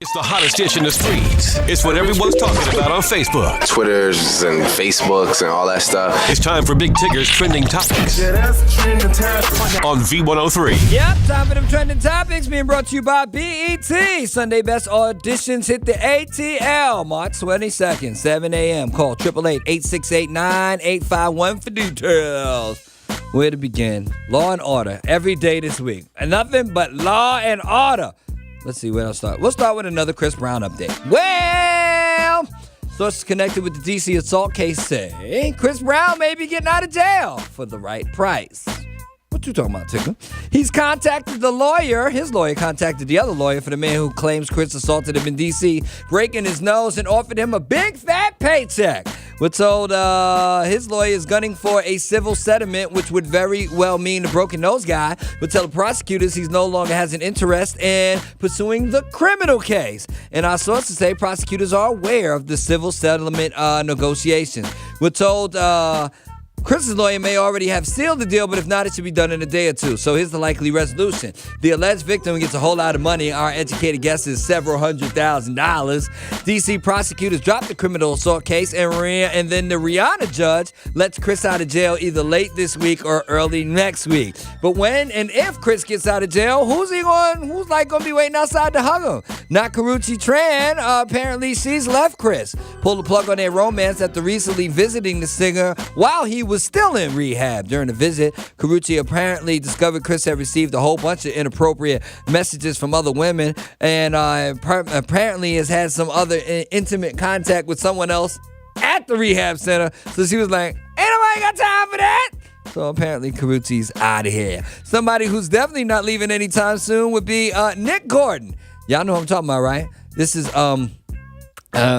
It's the hottest dish in the streets. It's what everyone's talking about on Facebook, Twitters and Facebooks and all that stuff. It's time for Big Tigger's Trending Topics on V103. Yep, time for them trending topics being brought to you by BET. Sunday Best Auditions hit the ATL March 22nd, 7 a.m. Call 888-868-9851 for details. Where to begin? Law and Order every day this week. And nothing but Law and Order. Let's see where I'll start. We'll start with another Chris Brown update. Well, sources connected with the D.C. assault case say Chris Brown may be getting out of jail for the right price. What you talking about, Ticker? He's contacted the lawyer. His lawyer contacted the other lawyer for the man who claims Chris assaulted him in D.C., breaking his nose, and offered him a big fat paycheck. We're told his lawyer is gunning for a civil settlement, which would very well mean the broken nose guy would tell the prosecutors he no longer has an interest in pursuing the criminal case. And our sources say prosecutors are aware of the civil settlement negotiations. We're told Chris's lawyer may already have sealed the deal, but if not, it should be done in a day or two. So here's the likely resolution. The alleged victim gets a whole lot of money. Our educated guess is several $100,000. D.C. prosecutors dropped the criminal assault case, and then the Rihanna judge lets Chris out of jail either late this week or early next week. But when and if Chris gets out of jail, who's going to be waiting outside to hug him? Not Karrueche Tran. Apparently, she's left Chris. Pulled the plug on their romance after recently visiting the singer while he was still in rehab. During the visit, Karrueche apparently discovered Chris had received a whole bunch of inappropriate messages from other women and apparently has had some other intimate contact with someone else at the rehab center. So she was like, ain't nobody got time for that. So apparently Karrueche's out of here. Somebody who's definitely not leaving anytime soon would be Nick Gordon. Y'all know what I'm talking about, right? This is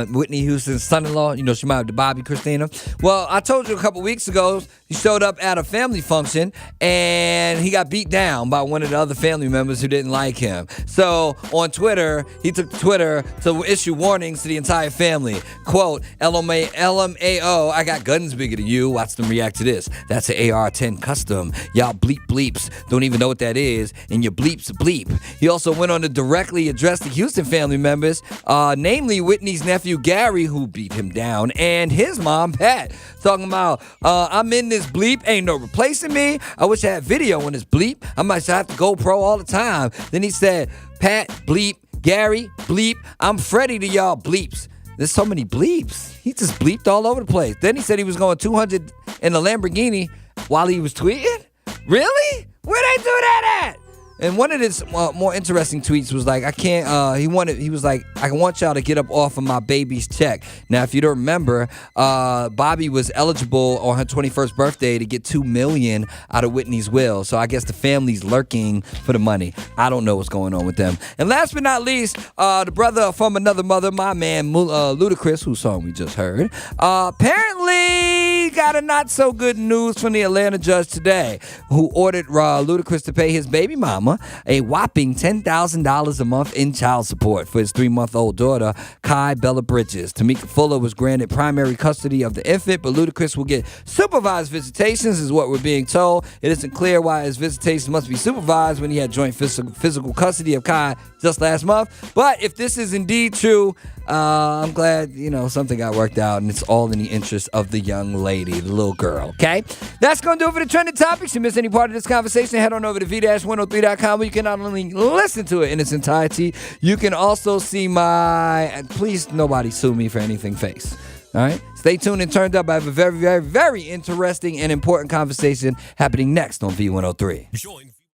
Whitney Houston's son-in-law. You know, she married to Bobby Christina. Well, I told you a couple weeks ago, he showed up at a family function and he got beat down by one of the other family members who didn't like him. So on Twitter, he took to Twitter to issue warnings to the entire family. Quote, LMAO, I got guns bigger than you. Watch them react to this. That's an AR-10 custom. Y'all bleeps don't even know what that is, and your bleeps bleep. He also went on to directly address the Houston family members, namely Whitney's nephew Gary, who beat him down, and his mom Pat, talking about I'm in this bleep, ain't no replacing me. I wish I had video on this bleep. I might have to GoPro all the time. Then he said, Pat bleep, Gary bleep, I'm Freddie to y'all bleeps. There's so many bleeps. He just bleeped all over the place. Then he said he was going 200 in a Lamborghini while he was tweeting. Really? Where they do that at? And one of his more interesting tweets was like, he was like, I want y'all to get up off of my baby's check. Now, if you don't remember, Bobby was eligible on her 21st birthday to get $2 million out of Whitney's will. So I guess the family's lurking for the money. I don't know what's going on with them. And last but not least, the brother from another mother, my man, Ludacris, whose song we just heard, apparently got a not so good news from the Atlanta judge today, who ordered Ludacris to pay his baby mama a whopping $10,000 a month in child support for his 3-month-old daughter, Kai Bella Bridges. Tamika Fuller was granted primary custody of the infant, but Ludacris will get supervised visitations, is what we're being told. It isn't clear why his visitation must be supervised when he had joint physical custody of Kai just last month. But if this is indeed true, I'm glad, something got worked out, and it's all in the interest of the young lady, the little girl, okay? That's going to do it for the trending topics. If you missed any part of this conversation, head on over to v-103.com where you can not only listen to it in its entirety, you can also see my, please nobody sue me for anything face, all right? Stay tuned and turned up. I have a very, very, very interesting and important conversation happening next on V103. Join